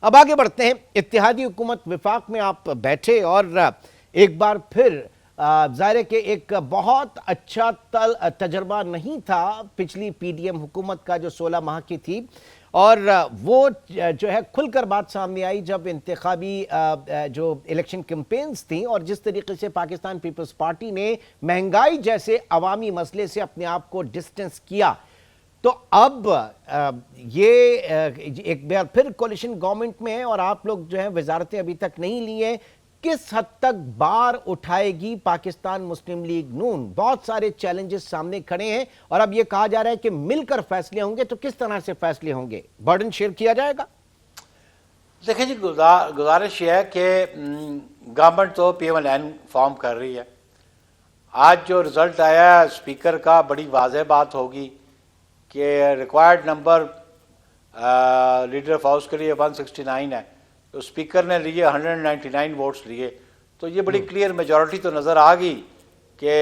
اب آگے بڑھتے ہیں. اتحادی حکومت وفاق میں آپ بیٹھے اور ایک بار پھر ظاہر ہے کہ ایک بہت اچھا تجربہ نہیں تھا پچھلی پی ڈی ایم حکومت کا جو 16 ماہ کی تھی, اور وہ جو ہے کھل کر بات سامنے آئی جب انتخابی جو الیکشن کیمپینز تھیں اور جس طریقے سے پاکستان پیپلز پارٹی نے مہنگائی جیسے عوامی مسئلے سے اپنے آپ کو ڈسٹنس کیا. تو اب یہ ایک بار پھر کولیشن گورنمنٹ میں ہے اور آپ لوگ جو ہیں وزارتیں ابھی تک نہیں لی ہیں. کس حد تک بار اٹھائے گی پاکستان مسلم لیگ نون؟ بہت سارے چیلنجز سامنے کھڑے ہیں اور اب یہ کہا جا رہا ہے کہ مل کر فیصلے ہوں گے, تو کس طرح سے فیصلے ہوں گے؟ برڈن شیئر کیا جائے گا؟ دیکھیں جی, گزارش یہ ہے کہ گورنمنٹ تو P M L N form کر رہی ہے. آج جو رزلٹ آیا ہے اسپیکر کا, بڑی واضح بات ہوگی کہ required number leader of house کے لیے 169 ہے, تو اسپیکر نے لیے 199 ووٹس لیے. تو یہ بڑی کلیئر میجورٹی تو نظر آ گئی کہ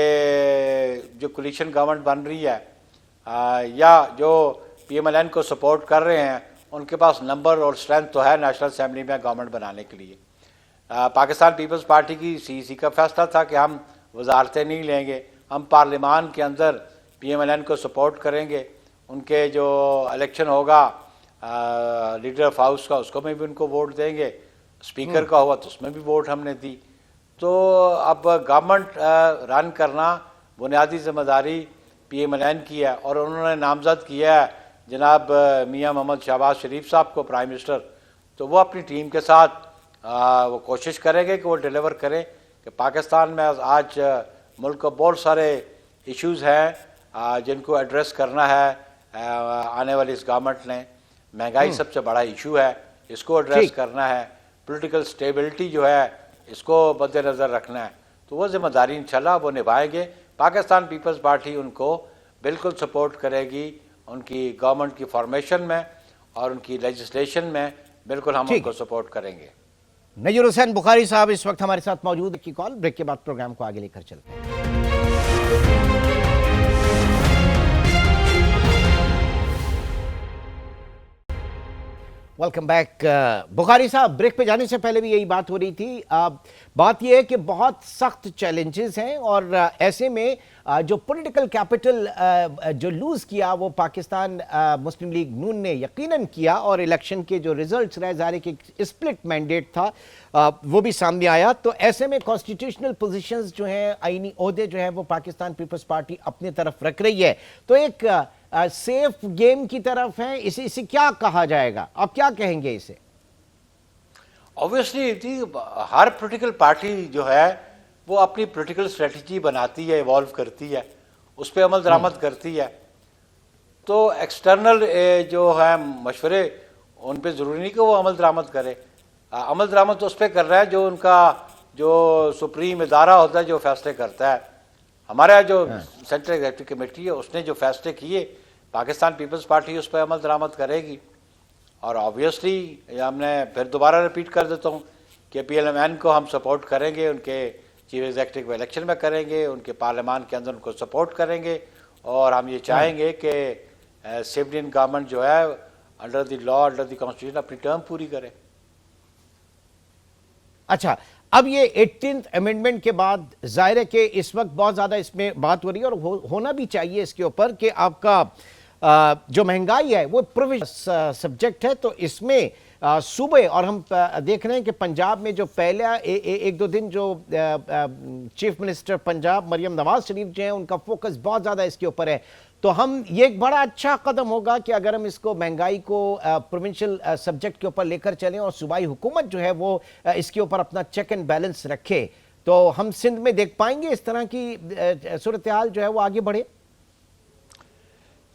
جو کولیشن گورنمنٹ بن رہی ہے یا جو پی ایم ایل این کو سپورٹ کر رہے ہیں ان کے پاس نمبر اور اسٹرینتھ تو ہے نیشنل اسمبلی میں گورنمنٹ بنانے کے لیے. پاکستان پیپلز پارٹی کی سی کا فیصلہ تھا کہ ہم وزارتیں نہیں لیں گے, ہم پارلیمان کے اندر پی ایم ایل این کو سپورٹ کریں گے. ان کے جو الیکشن ہوگا لیڈر آف ہاؤس کا, اس کو میں بھی ان کو ووٹ دیں گے. اسپیکر کا ہوا تو اس میں بھی ووٹ ہم نے دی. تو اب گورنمنٹ رن کرنا بنیادی ذمہ داری پی ایم ایل این کی ہے, اور انہوں نے نامزد کیا ہے جناب میاں محمد شہباز شریف صاحب کو پرائم منسٹر. تو وہ اپنی ٹیم کے ساتھ وہ کوشش کریں گے کہ وہ ڈیلیور کریں کہ پاکستان میں آج ملک کو بہت سارے ایشوز ہیں جن کو ایڈریس کرنا ہے آنے والی اس گورنمنٹ نے. مہنگائی سب سے بڑا ایشو ہے, اس کو ایڈریس کرنا ہے. پولیٹیکل سٹیبلٹی جو ہے اس کو مد نظر رکھنا ہے. تو وہ ذمہ داری انشاءاللہ وہ نبھائیں گے. پاکستان پیپلز پارٹی ان کو بالکل سپورٹ کرے گی ان کی گورنمنٹ کی فارمیشن میں اور ان کی لیجسلیشن میں. بالکل ہم ان کو سپورٹ کریں گے. نیر حسین بخاری صاحب اس وقت ہمارے ساتھ موجود کی کال. بریک کے بعد پروگرام کو آگے لے کر چلتے ہیں. Welcome back. بخاری صاحب, بریک پہ جانے سے پہلے بھی یہی بات ہو رہی تھی. بات یہ ہے کہ بہت سخت چیلنجز ہیں اور ایسے میں جو پولیٹیکل کیپٹل جو لوز کیا وہ پاکستان مسلم لیگ نون نے یقیناً کیا, اور الیکشن کے جو ریزلٹس رہے ظاہر کہ اسپلٹ مینڈیٹ تھا وہ بھی سامنے آیا. تو ایسے میں کانسٹیٹیوشنل پوزیشنز جو ہیں, آئینی عہدے جو ہیں وہ پاکستان پیپلز پارٹی اپنے طرف رکھ رہی ہے. تو ایک سیف گیم کی طرف ہیں. اسے کیا کہا جائے گا, آپ کیا کہیں گے اسے؟ اوبویسلی ہر پولیٹیکل پارٹی جو ہے وہ اپنی پولیٹیکل اسٹریٹجی بناتی ہے, ایوالو کرتی ہے, اس پہ عمل درآمد کرتی ہے. تو ایکسٹرنل جو ہے مشورے ان پہ ضروری نہیں کہ وہ عمل درآمد کرے. عمل درآمد تو اس پہ کر رہا ہے جو ان کا جو سپریم ادارہ ہوتا ہے جو فیصلے کرتا ہے. ہمارا جو سینٹرل ایگزیکٹو کمیٹی ہے اس نے جو فیصلے کیے پاکستان پیپلز پارٹی اس پہ عمل درآمد کرے گی. اور آبویسلی ہم نے پھر دوبارہ ریپیٹ کر دیتا ہوں کہ پی ایل این کو ہم سپورٹ کریں گے, ان کے چیف ایگزیکٹو الیکشن میں کریں گے, ان کے پارلیمان کے اندر ان کو سپورٹ کریں گے, اور ہم یہ چاہیں گے کہ سیونین گورنمنٹ جو ہے under the law, under the constitution اپنی ٹرم پوری کرے. اچھا, اب یہ 18th امینڈمنٹ کے بعد ظاہر ہے کہ اس وقت بہت زیادہ اس میں بات ہو رہی ہے اور ہونا بھی چاہیے اس کے اوپر کہ آپ کا جو مہنگائی ہے وہ پروویژنل سبجیکٹ ہے. تو اس میں صوبے, اور ہم دیکھ رہے ہیں کہ پنجاب میں جو پہلا ایک دو دن جو چیف منسٹر پنجاب مریم نواز شریف جو ہیں ان کا فوکس بہت زیادہ اس کے اوپر ہے. تو ہم یہ ایک بڑا اچھا قدم ہوگا کہ اگر ہم اس کو مہنگائی کو پروونشل سبجیکٹ کے اوپر لے کر چلیں اور صوبائی حکومت جو ہے وہ اس کے اوپر اپنا چیک اینڈ بیلنس رکھے, تو ہم سندھ میں دیکھ پائیں گے اس طرح کی صورتحال جو ہے وہ آگے بڑھے.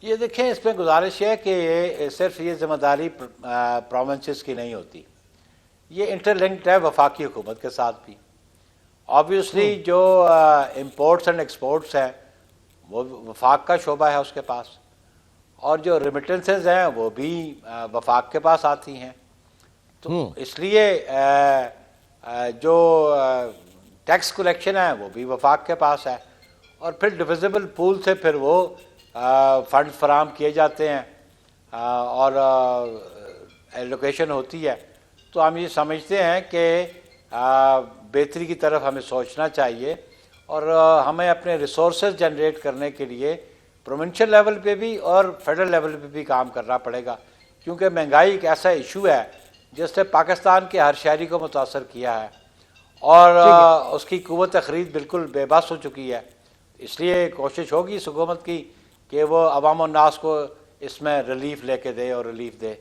یہ دیکھیں, اس میں گزارش ہے کہ صرف یہ ذمہ داری پروونسز کی نہیں ہوتی, یہ انٹر لنکڈ ہے وفاقی حکومت کے ساتھ بھی. آبویسلی جو امپورٹس اینڈ ایکسپورٹس ہیں وہ وفاق کا شعبہ ہے اس کے پاس, اور جو ریمیٹنسز ہیں وہ بھی وفاق کے پاس آتی ہیں. تو اس لیے جو ٹیکس کلیکشن ہے وہ بھی وفاق کے پاس ہے, اور پھر ڈویزیبل پول سے پھر وہ فنڈ فراہم کیے جاتے ہیں اور ایلوکیشن ہوتی ہے. تو ہم یہ سمجھتے ہیں کہ بہتری کی طرف ہمیں سوچنا چاہیے اور ہمیں اپنے ریسورسز جنریٹ کرنے کے لیے پروونشل لیول پہ بھی اور فیڈرل لیول پہ بھی کام کرنا پڑے گا، کیونکہ مہنگائی ایک ایسا ایشو ہے جس نے پاکستان کے ہر شہری کو متاثر کیا ہے اور اس کی قوت خرید بالکل بے بس ہو چکی ہے. اس لیے کوشش ہوگی اس حکومت کی کہ وہ عوام الناس کو اس میں ریلیف لے کے دے اور ریلیف دے.